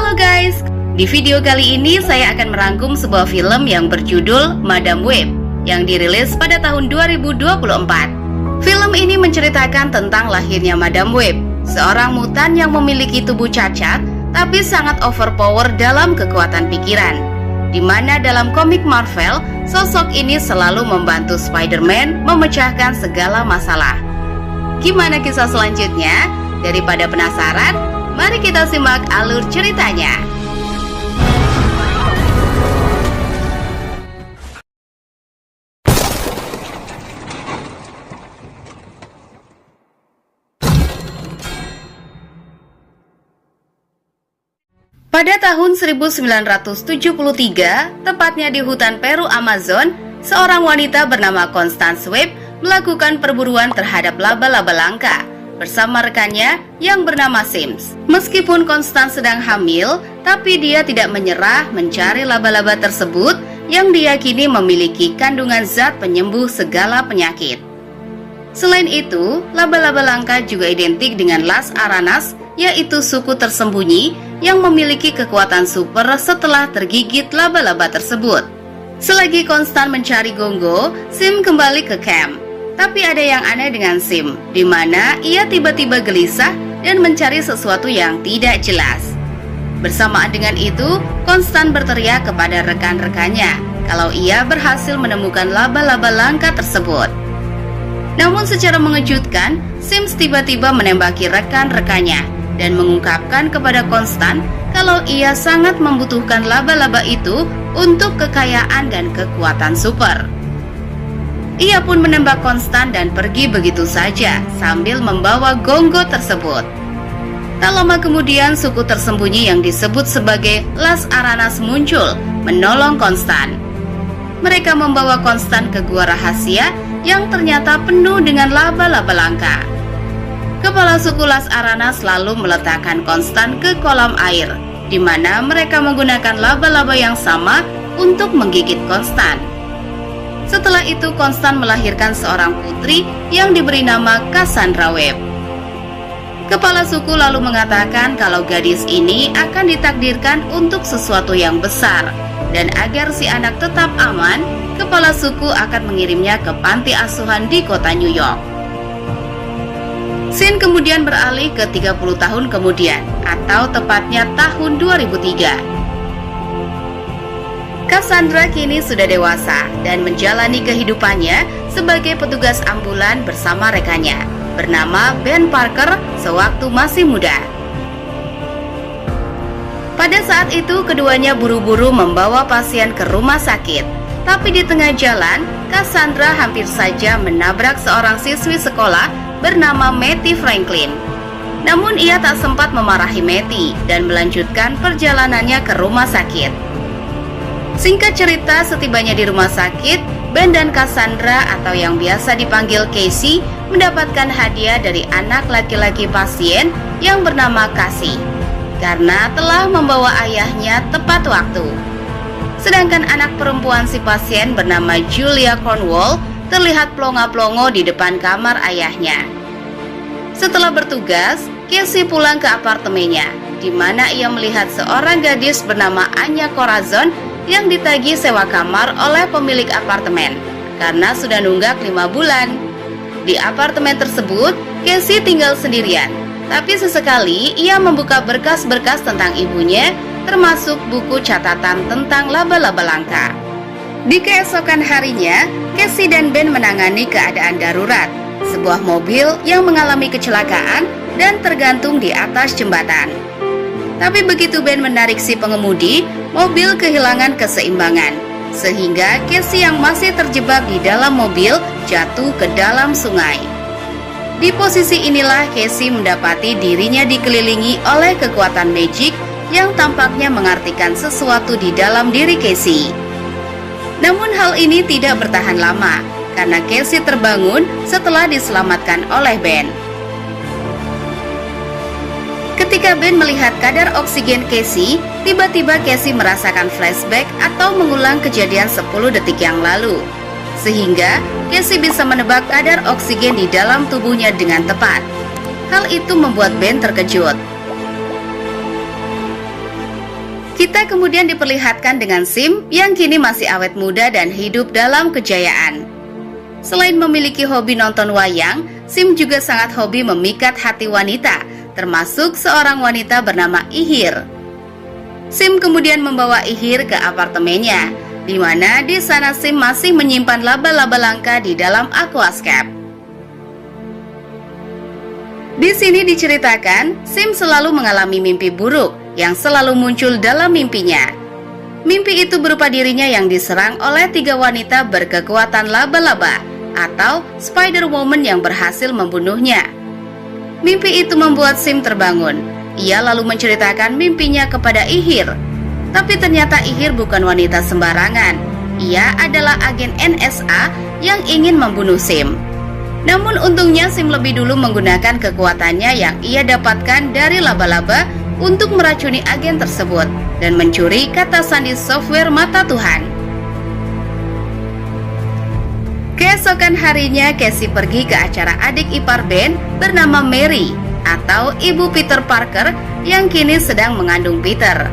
Halo guys, di video kali ini saya akan merangkum sebuah film yang berjudul Madam Web yang dirilis pada tahun 2024. Film ini menceritakan tentang lahirnya Madam Web, seorang mutan yang memiliki tubuh cacat tapi sangat overpower dalam kekuatan pikiran. Di mana dalam komik Marvel, sosok ini selalu membantu Spider-Man memecahkan segala masalah. Gimana kisah selanjutnya? Daripada penasaran, mari kita simak alur ceritanya. Pada tahun 1973, tepatnya di hutan Peru Amazon, seorang wanita bernama Constance Webb melakukan perburuan terhadap laba-laba langka bersama rekannya yang bernama Sims. Meskipun Constance sedang hamil, tapi dia tidak menyerah mencari laba-laba tersebut yang diyakini memiliki kandungan zat penyembuh segala penyakit. Selain itu, laba-laba langka juga identik dengan Las Aranas, yaitu suku tersembunyi yang memiliki kekuatan super setelah tergigit laba-laba tersebut. Selagi Constance mencari Gongo, Sim kembali ke camp. Tapi ada yang aneh dengan Sim, di mana ia tiba-tiba gelisah dan mencari sesuatu yang tidak jelas. Bersamaan dengan itu, Constance berteriak kepada rekan-rekannya kalau ia berhasil menemukan laba-laba langka tersebut. Namun secara mengejutkan, Sims tiba-tiba menembaki rekan-rekannya dan mengungkapkan kepada Constance kalau ia sangat membutuhkan laba-laba itu untuk kekayaan dan kekuatan super. Ia pun menembak Constance dan pergi begitu saja sambil membawa Gongo tersebut. Tak lama kemudian, suku tersembunyi yang disebut sebagai Las Aranas muncul menolong Constance. Mereka membawa Constance ke gua rahasia yang ternyata penuh dengan laba-laba langka. Kepala suku Las Aranas lalu meletakkan Constance ke kolam air, di mana mereka menggunakan laba-laba yang sama untuk menggigit Constance. Setelah itu, Constance melahirkan seorang putri yang diberi nama Cassandra Webb. Kepala suku lalu mengatakan kalau gadis ini akan ditakdirkan untuk sesuatu yang besar, dan agar si anak tetap aman, kepala suku akan mengirimnya ke panti asuhan di kota New York. Scene kemudian beralih ke 30 tahun kemudian, atau tepatnya tahun 2003. Cassandra kini sudah dewasa dan menjalani kehidupannya sebagai petugas ambulan bersama rekannya, bernama Ben Parker sewaktu masih muda. Pada saat itu, keduanya buru-buru membawa pasien ke rumah sakit, tapi di tengah jalan, Cassandra hampir saja menabrak seorang siswi sekolah bernama Mattie Franklin. Namun ia tak sempat memarahi Mattie dan melanjutkan perjalanannya ke rumah sakit. Singkat cerita, setibanya di rumah sakit, Ben dan Cassandra atau yang biasa dipanggil Casey mendapatkan hadiah dari anak laki-laki pasien yang bernama Casey karena telah membawa ayahnya tepat waktu. Sedangkan anak perempuan si pasien bernama Julia Cornwall terlihat plonga-plongo di depan kamar ayahnya. Setelah bertugas, Casey pulang ke apartemennya, di mana ia melihat seorang gadis bernama Anya Corazon yang ditagih sewa kamar oleh pemilik apartemen karena sudah nunggak 5 bulan. Di apartemen tersebut, Casey tinggal sendirian, tapi sesekali ia membuka berkas-berkas tentang ibunya, termasuk buku catatan tentang laba-laba langka. Di keesokan harinya, Casey dan Ben menangani keadaan darurat, sebuah mobil yang mengalami kecelakaan dan tergantung di atas jembatan. Tapi begitu Ben menarik si pengemudi, mobil kehilangan keseimbangan, sehingga Casey yang masih terjebak di dalam mobil jatuh ke dalam sungai. Di posisi inilah Casey mendapati dirinya dikelilingi oleh kekuatan magic yang tampaknya mengartikan sesuatu di dalam diri Casey. Namun hal ini tidak bertahan lama, karena Casey terbangun setelah diselamatkan oleh Ben. Ketika Ben melihat kadar oksigen Casey, tiba-tiba Casey merasakan flashback atau mengulang kejadian 10 detik yang lalu. Sehingga Casey bisa menebak kadar oksigen di dalam tubuhnya dengan tepat. Hal itu membuat Ben terkejut. Kita kemudian diperlihatkan dengan Sim yang kini masih awet muda dan hidup dalam kejayaan. Selain memiliki hobi nonton wayang, Sim juga sangat hobi memikat hati wanita, termasuk seorang wanita bernama Ihir. Sim kemudian membawa Ihir ke apartemennya, di mana di sana Sim masih menyimpan laba-laba langka di dalam aquascape. Di sini diceritakan, Sim selalu mengalami mimpi buruk yang selalu muncul dalam mimpinya. Mimpi itu berupa dirinya yang diserang oleh 3 wanita berkekuatan laba-laba atau Spider Woman yang berhasil membunuhnya. Mimpi itu membuat Sim terbangun. Ia lalu menceritakan mimpinya kepada Ihir. Tapi ternyata Ihir bukan wanita sembarangan. Ia adalah agen NSA yang ingin membunuh Sim. Namun untungnya Sim lebih dulu menggunakan kekuatannya yang ia dapatkan dari laba-laba untuk meracuni agen tersebut dan mencuri kata sandi software mata Tuhan. Keesokan harinya Casey pergi ke acara adik ipar Ben bernama Mary atau ibu Peter Parker yang kini sedang mengandung Peter.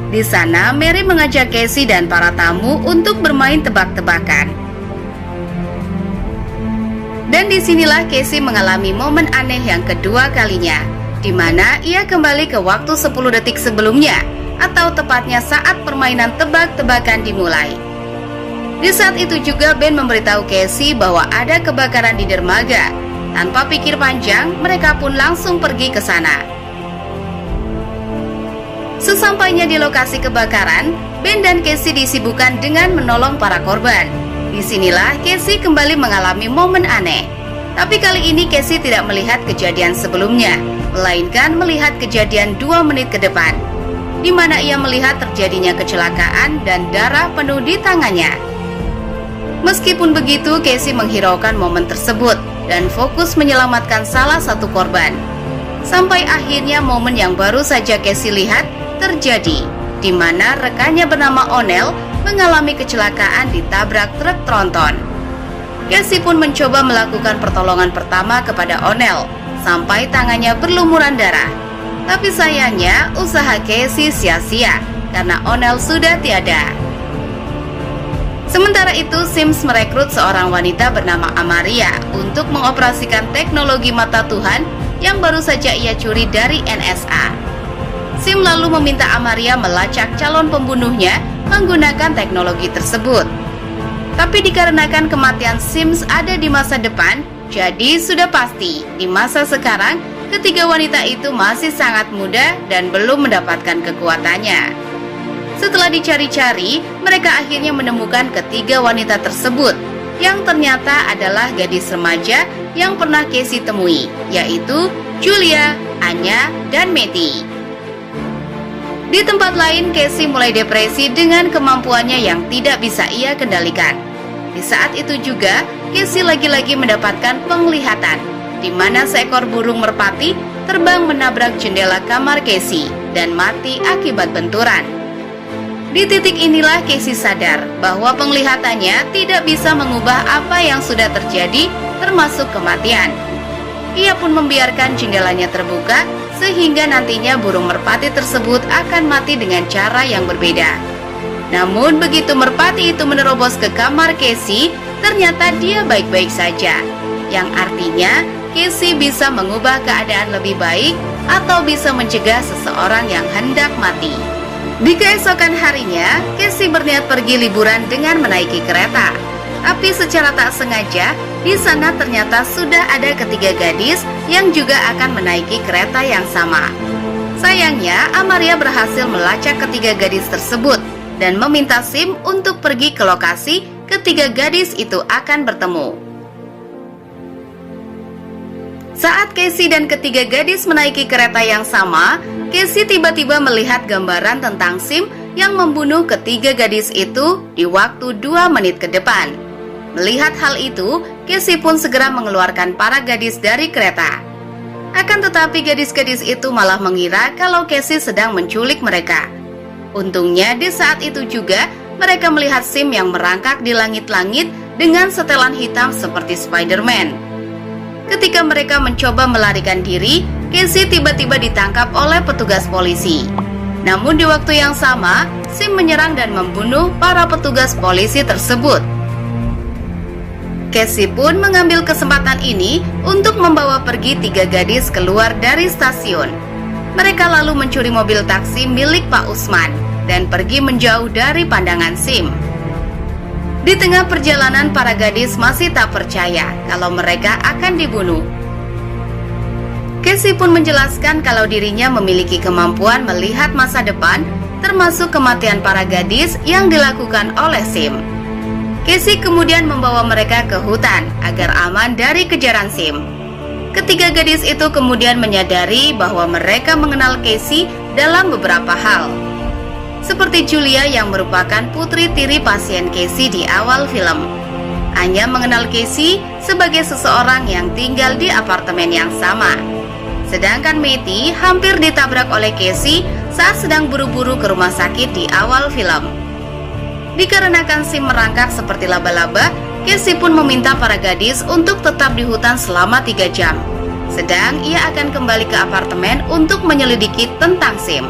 Di sana Mary mengajak Casey dan para tamu untuk bermain tebak-tebakan. Dan disinilah Casey mengalami momen aneh yang kedua kalinya, di mana ia kembali ke waktu 10 detik sebelumnya, atau tepatnya saat permainan tebak-tebakan dimulai. Di saat itu juga Ben memberitahu Casey bahwa ada kebakaran di dermaga. Tanpa pikir panjang, mereka pun langsung pergi ke sana. Sesampainya di lokasi kebakaran, Ben dan Casey disibukkan dengan menolong para korban. Disinilah Casey kembali mengalami momen aneh. Tapi kali ini Casey tidak melihat kejadian sebelumnya, melainkan melihat kejadian 2 menit ke depan, di mana ia melihat terjadinya kecelakaan dan darah penuh di tangannya. Meskipun begitu, Casey menghiraukan momen tersebut dan fokus menyelamatkan salah satu korban. Sampai akhirnya momen yang baru saja Casey lihat terjadi, di mana rekannya bernama Onel mengalami kecelakaan ditabrak truk tronton. Casey pun mencoba melakukan pertolongan pertama kepada Onel, sampai tangannya berlumuran darah. Tapi sayangnya usaha Casey sia-sia karena Onel sudah tiada. Sementara itu Sims merekrut seorang wanita bernama Amaria untuk mengoperasikan teknologi mata Tuhan yang baru saja ia curi dari NSA. Sim lalu meminta Amaria melacak calon pembunuhnya menggunakan teknologi tersebut. Tapi dikarenakan kematian Sims ada di masa depan, jadi sudah pasti di masa sekarang ketiga wanita itu masih sangat muda dan belum mendapatkan kekuatannya. Setelah dicari-cari, mereka akhirnya menemukan ketiga wanita tersebut yang ternyata adalah gadis remaja yang pernah Casey temui, yaitu Julia, Anya, dan Matty. Di tempat lain, Casey mulai depresi dengan kemampuannya yang tidak bisa ia kendalikan. Di saat itu juga, Casey lagi-lagi mendapatkan penglihatan, di mana seekor burung merpati terbang menabrak jendela kamar Casey dan mati akibat benturan. Di titik inilah Casey sadar bahwa penglihatannya tidak bisa mengubah apa yang sudah terjadi, termasuk kematian. Ia pun membiarkan jendelanya terbuka sehingga nantinya burung merpati tersebut akan mati dengan cara yang berbeda. Namun begitu merpati itu menerobos ke kamar Casey, ternyata dia baik-baik saja, yang artinya Casey bisa mengubah keadaan lebih baik atau bisa mencegah seseorang yang hendak mati. Di keesokan harinya, Casey berniat pergi liburan dengan menaiki kereta. Tapi secara tak sengaja, di sana ternyata sudah ada ketiga gadis yang juga akan menaiki kereta yang sama. Sayangnya, Amaria berhasil melacak ketiga gadis tersebut dan meminta Sim untuk pergi ke lokasi ketiga gadis itu akan bertemu. Saat Casey dan ketiga gadis menaiki kereta yang sama, Casey tiba-tiba melihat gambaran tentang Sim yang membunuh ketiga gadis itu di waktu 2 menit ke depan. Melihat hal itu, Casey pun segera mengeluarkan para gadis dari kereta. Akan tetapi gadis-gadis itu malah mengira kalau Casey sedang menculik mereka. Untungnya di saat itu juga mereka melihat Sim yang merangkak di langit-langit dengan setelan hitam seperti Spider-Man. Ketika mereka mencoba melarikan diri, Casey tiba-tiba ditangkap oleh petugas polisi. Namun di waktu yang sama, Sim menyerang dan membunuh para petugas polisi tersebut. Casey pun mengambil kesempatan ini untuk membawa pergi 3 gadis keluar dari stasiun. Mereka lalu mencuri mobil taksi milik Pak Usman dan pergi menjauh dari pandangan Sim. Di tengah perjalanan, para gadis masih tak percaya kalau mereka akan dibunuh. Casey pun menjelaskan kalau dirinya memiliki kemampuan melihat masa depan, termasuk kematian para gadis yang dilakukan oleh Sim. Casey kemudian membawa mereka ke hutan agar aman dari kejaran Sim. Ketiga gadis itu kemudian menyadari bahwa mereka mengenal Casey dalam beberapa hal. Seperti Julia yang merupakan putri tiri pasien Casey di awal film. Anya mengenal Casey sebagai seseorang yang tinggal di apartemen yang sama. Sedangkan Matty hampir ditabrak oleh Casey saat sedang buru-buru ke rumah sakit di awal film. Dikarenakan Sim merangkak seperti laba-laba, Casey pun meminta para gadis untuk tetap di hutan selama 3 jam. Sedang ia akan kembali ke apartemen untuk menyelidiki tentang Sim.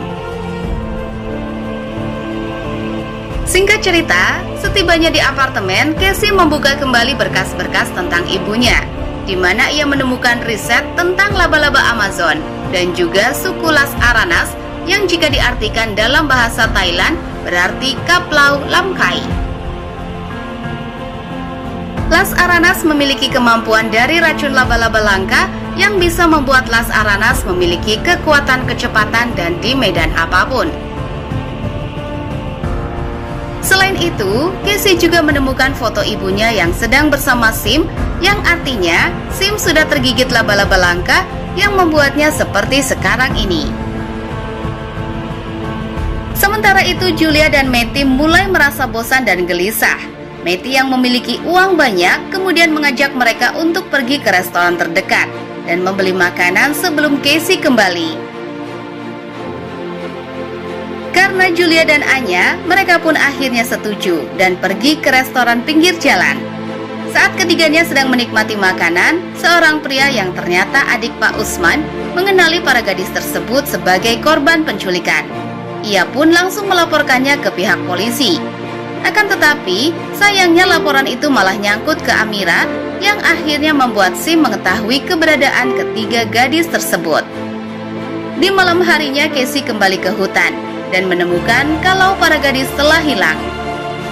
Singkat cerita, setibanya di apartemen, Casey membuka kembali berkas-berkas tentang ibunya, di mana ia menemukan riset tentang laba-laba Amazon dan juga suku Las Aranas yang jika diartikan dalam bahasa Thailand berarti Kaplau Lamkai. Las Aranas memiliki kemampuan dari racun laba-laba langka yang bisa membuat Las Aranas memiliki kekuatan kecepatan dan di medan apapun. Selain itu, Casey juga menemukan foto ibunya yang sedang bersama Sim, yang artinya Sim sudah tergigit laba-laba langka yang membuatnya seperti sekarang ini. Sementara itu, Julia dan Matty mulai merasa bosan dan gelisah. Matty yang memiliki uang banyak kemudian mengajak mereka untuk pergi ke restoran terdekat dan membeli makanan sebelum Casey kembali. Karena Julia dan Anya, mereka pun akhirnya setuju dan pergi ke restoran pinggir jalan. Saat ketiganya sedang menikmati makanan, seorang pria yang ternyata adik Pak Usman mengenali para gadis tersebut sebagai korban penculikan. Ia pun langsung melaporkannya ke pihak polisi. Akan tetapi, sayangnya laporan itu malah nyangkut ke Amira yang akhirnya membuat Sim mengetahui keberadaan ketiga gadis tersebut. Di malam harinya, Casey kembali ke hutan dan menemukan kalau para gadis telah hilang.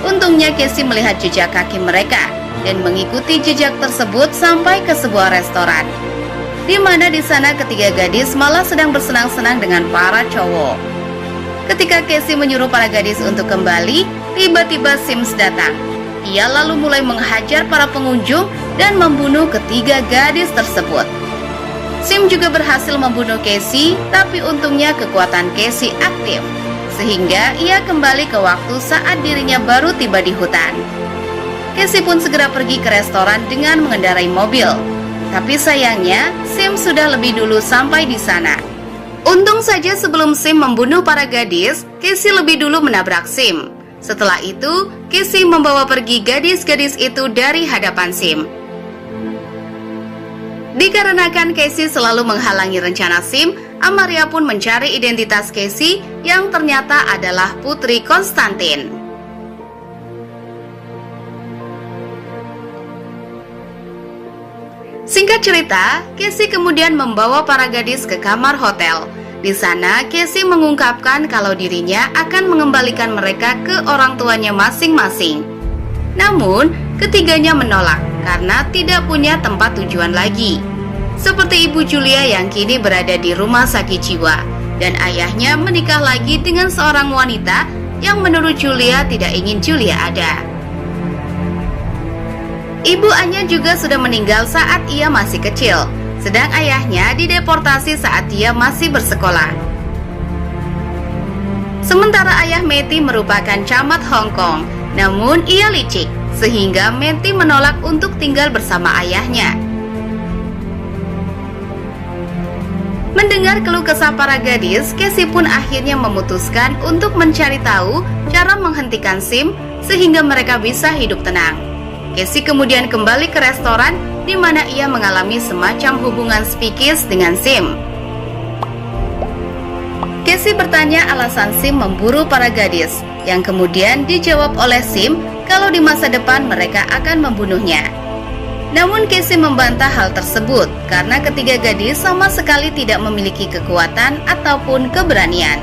Untungnya Casey melihat jejak kaki mereka dan mengikuti jejak tersebut sampai ke sebuah restoran, di mana di sana ketiga gadis malah sedang bersenang-senang dengan para cowok. Ketika Casey menyuruh para gadis untuk kembali, tiba-tiba Sims datang. Ia lalu mulai menghajar para pengunjung dan membunuh ketiga gadis tersebut. Sim juga berhasil membunuh Casey, tapi untungnya kekuatan Casey aktif, sehingga ia kembali ke waktu saat dirinya baru tiba di hutan. Casey pun segera pergi ke restoran dengan mengendarai mobil. Tapi sayangnya, Sim sudah lebih dulu sampai di sana. Untung saja sebelum Sim membunuh para gadis, Casey lebih dulu menabrak Sim. Setelah itu, Casey membawa pergi gadis-gadis itu dari hadapan Sim. Dikarenakan Casey selalu menghalangi rencana Sim, Amaria pun mencari identitas Casey yang ternyata adalah Putri Konstantin. Singkat cerita, Casey kemudian membawa para gadis ke kamar hotel. Di sana, Casey mengungkapkan kalau dirinya akan mengembalikan mereka ke orang tuanya masing-masing. Namun, ketiganya menolak karena tidak punya tempat tujuan lagi. Seperti ibu Julia yang kini berada di rumah sakit jiwa, dan ayahnya menikah lagi dengan seorang wanita yang menurut Julia tidak ingin Julia ada. Ibu Anya juga sudah meninggal saat ia masih kecil, sedang ayahnya dideportasi saat dia masih bersekolah. Sementara ayah Matty merupakan camat Hong Kong, namun ia licik, sehingga Matty menolak untuk tinggal bersama ayahnya. Mendengar keluh kesah para gadis, Casey pun akhirnya memutuskan untuk mencari tahu cara menghentikan Sim sehingga mereka bisa hidup tenang. Casey kemudian kembali ke restoran di mana ia mengalami semacam hubungan psikis dengan Sim. Casey Casey bertanya alasan Sim memburu para gadis, yang kemudian dijawab oleh Sim kalau di masa depan mereka akan membunuhnya. Namun Casey membantah hal tersebut karena ketiga gadis sama sekali tidak memiliki kekuatan ataupun keberanian.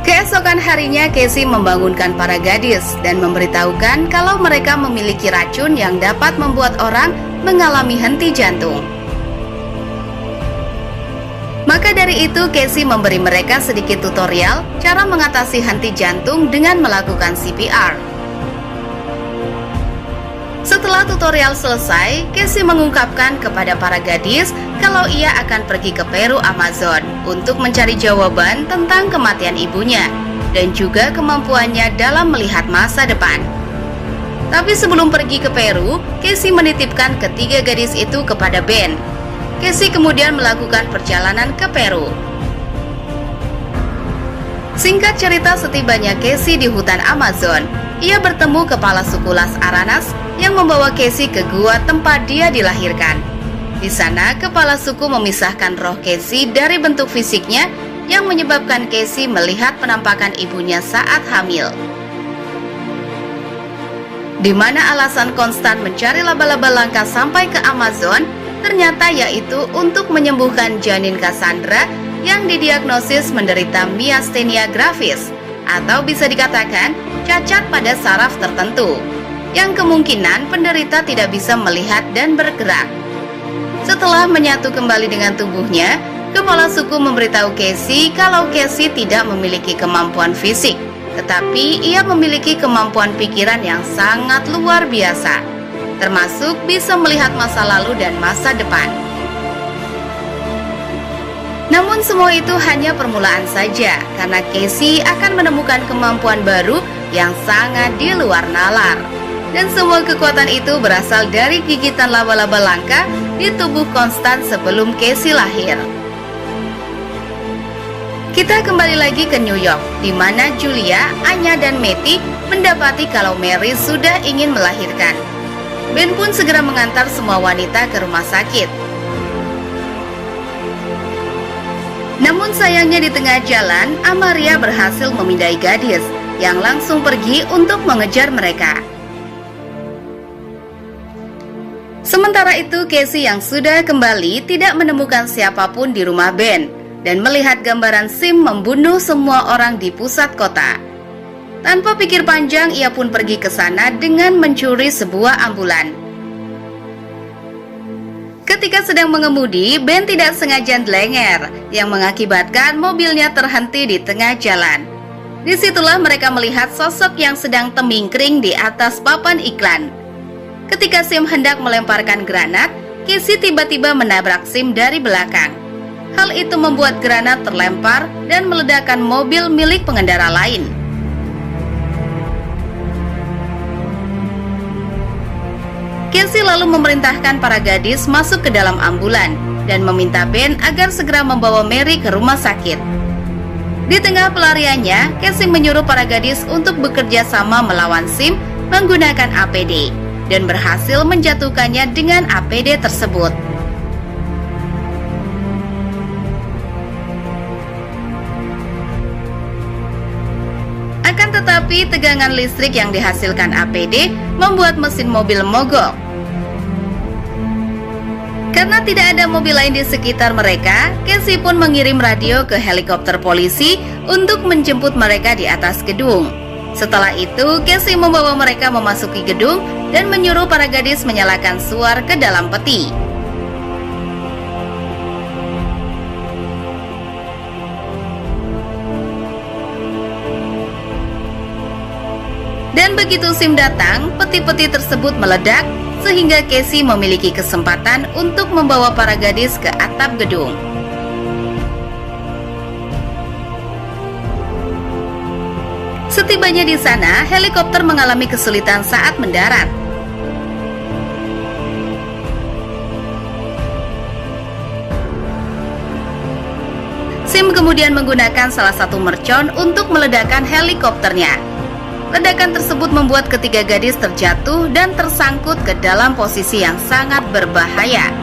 Keesokan harinya Casey membangunkan para gadis dan memberitahukan kalau mereka memiliki racun yang dapat membuat orang mengalami henti jantung. Maka dari itu Casey memberi mereka sedikit tutorial cara mengatasi henti jantung dengan melakukan CPR. Setelah tutorial selesai, Casey mengungkapkan kepada para gadis kalau ia akan pergi ke Peru Amazon untuk mencari jawaban tentang kematian ibunya dan juga kemampuannya dalam melihat masa depan. Tapi sebelum pergi ke Peru, Casey menitipkan ketiga gadis itu kepada Ben. Casey kemudian melakukan perjalanan ke Peru. Singkat cerita, setibanya Casey di hutan Amazon, ia bertemu kepala suku Las Aranas yang membawa Casey ke gua tempat dia dilahirkan. Di sana, kepala suku memisahkan roh Casey dari bentuk fisiknya yang menyebabkan Casey melihat penampakan ibunya saat hamil. Di mana alasan konstan mencari laba-laba langka sampai ke Amazon, ternyata yaitu untuk menyembuhkan janin Cassandra yang didiagnosis menderita myasthenia gravis, atau bisa dikatakan cacat pada saraf tertentu, yang kemungkinan penderita tidak bisa melihat dan bergerak. Setelah menyatu kembali dengan tubuhnya, kepala suku memberitahu Casey kalau Casey tidak memiliki kemampuan fisik, tetapi ia memiliki kemampuan pikiran yang sangat luar biasa, termasuk bisa melihat masa lalu dan masa depan. Namun semua itu hanya permulaan saja, karena Casey akan menemukan kemampuan baru yang sangat di luar nalar. Dan semua kekuatan itu berasal dari gigitan laba-laba langka di tubuh Konstan sebelum Casey lahir. Kita kembali lagi ke New York, di mana Julia, Anya, dan Matty mendapati kalau Mary sudah ingin melahirkan. Ben pun segera mengantar semua wanita ke rumah sakit. Namun sayangnya di tengah jalan, Amaria berhasil memindai gadis yang langsung pergi untuk mengejar mereka. Sementara itu, Casey yang sudah kembali tidak menemukan siapapun di rumah Ben dan melihat gambaran Sim membunuh semua orang di pusat kota. Tanpa pikir panjang, ia pun pergi ke sana dengan mencuri sebuah ambulan. Ketika sedang mengemudi, Ben tidak sengaja lenger yang mengakibatkan mobilnya terhenti di tengah jalan. Disitulah mereka melihat sosok yang sedang temingkring di atas papan iklan. Ketika Sim hendak melemparkan granat, Casey tiba-tiba menabrak Sim dari belakang. Hal itu membuat granat terlempar dan meledakkan mobil milik pengendara lain. Casey lalu memerintahkan para gadis masuk ke dalam ambulan dan meminta Ben agar segera membawa Mary ke rumah sakit. Di tengah pelariannya, Casey menyuruh para gadis untuk bekerja sama melawan Sim menggunakan APD dan berhasil menjatuhkannya dengan APD tersebut. Akan tetapi, tegangan listrik yang dihasilkan APD membuat mesin mobil mogok. Karena tidak ada mobil lain di sekitar mereka, Casey pun mengirim radio ke helikopter polisi untuk menjemput mereka di atas gedung. Setelah itu, Casey membawa mereka memasuki gedung dan menyuruh para gadis menyalakan suar ke dalam peti. Dan begitu Sim datang, peti-peti tersebut meledak sehingga Casey memiliki kesempatan untuk membawa para gadis ke atap gedung. Setibanya di sana, helikopter mengalami kesulitan saat mendarat. Sim kemudian menggunakan salah satu mercon untuk meledakkan helikopternya. Ledakan tersebut membuat ketiga gadis terjatuh dan tersangkut ke dalam posisi yang sangat berbahaya.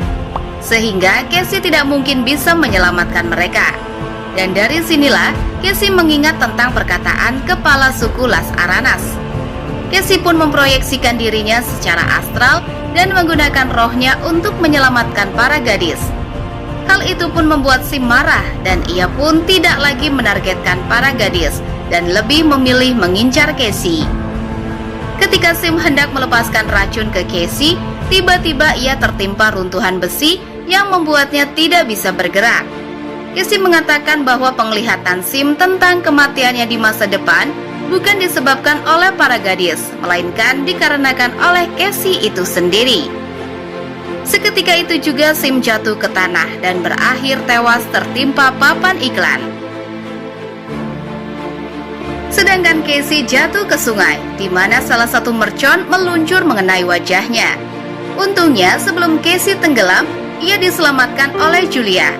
sehingga Casey tidak mungkin bisa menyelamatkan mereka. Dan dari sinilah Casey mengingat tentang perkataan kepala suku Las Aranas. Casey pun memproyeksikan dirinya secara astral dan menggunakan rohnya untuk menyelamatkan para gadis. Hal itu pun membuat Sim marah dan ia pun tidak lagi menargetkan para gadis dan lebih memilih mengincar Casey. Ketika Sim hendak melepaskan racun ke Casey, tiba-tiba ia tertimpa runtuhan besi yang membuatnya tidak bisa bergerak. Casey mengatakan bahwa penglihatan Sim tentang kematiannya di masa depan bukan disebabkan oleh para gadis, melainkan dikarenakan oleh Casey itu sendiri. Seketika itu juga Sim jatuh ke tanah dan berakhir tewas tertimpa papan iklan. Sedangkan Casey jatuh ke sungai, di mana salah satu mercon meluncur mengenai wajahnya. Untungnya sebelum Casey tenggelam, ia diselamatkan oleh Julia.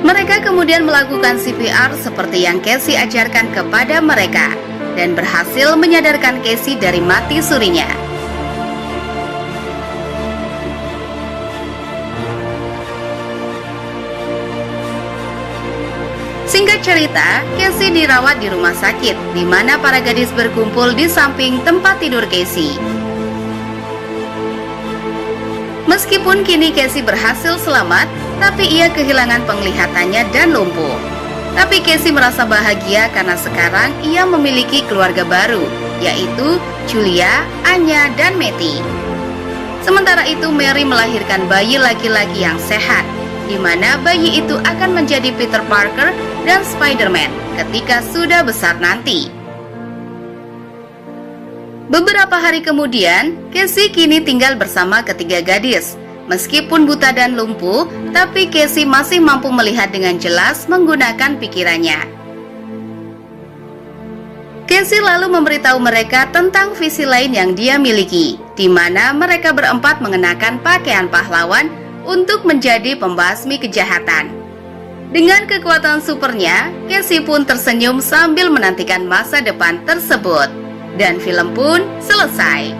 Mereka kemudian melakukan CPR seperti yang Casey ajarkan kepada mereka dan berhasil menyadarkan Casey dari mati surinya. Singkat cerita, Casey dirawat di rumah sakit, di mana para gadis berkumpul di samping tempat tidur Casey. Meskipun kini Casey berhasil selamat, tapi ia kehilangan penglihatannya dan lumpuh. Tapi Casey merasa bahagia karena sekarang ia memiliki keluarga baru, yaitu Julia, Anya, dan Matty. Sementara itu Mary melahirkan bayi laki-laki yang sehat, di mana bayi itu akan menjadi Peter Parker dan Spider-Man ketika sudah besar nanti. Beberapa hari kemudian, Casey kini tinggal bersama ketiga gadis. Meskipun buta dan lumpuh, tapi Casey masih mampu melihat dengan jelas menggunakan pikirannya. Casey lalu memberitahu mereka tentang visi lain yang dia miliki, di mana mereka berempat mengenakan pakaian pahlawan untuk menjadi pembasmi kejahatan. Dengan kekuatan supernya, Casey pun tersenyum sambil menantikan masa depan tersebut. Dan film pun selesai.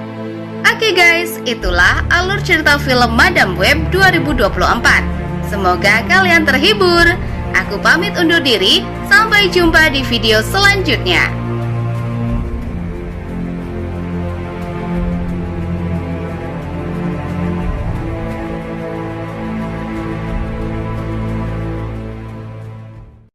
Oke guys, itulah alur cerita film Madame Web 2024. Semoga kalian terhibur. Aku pamit undur diri, sampai jumpa di video selanjutnya.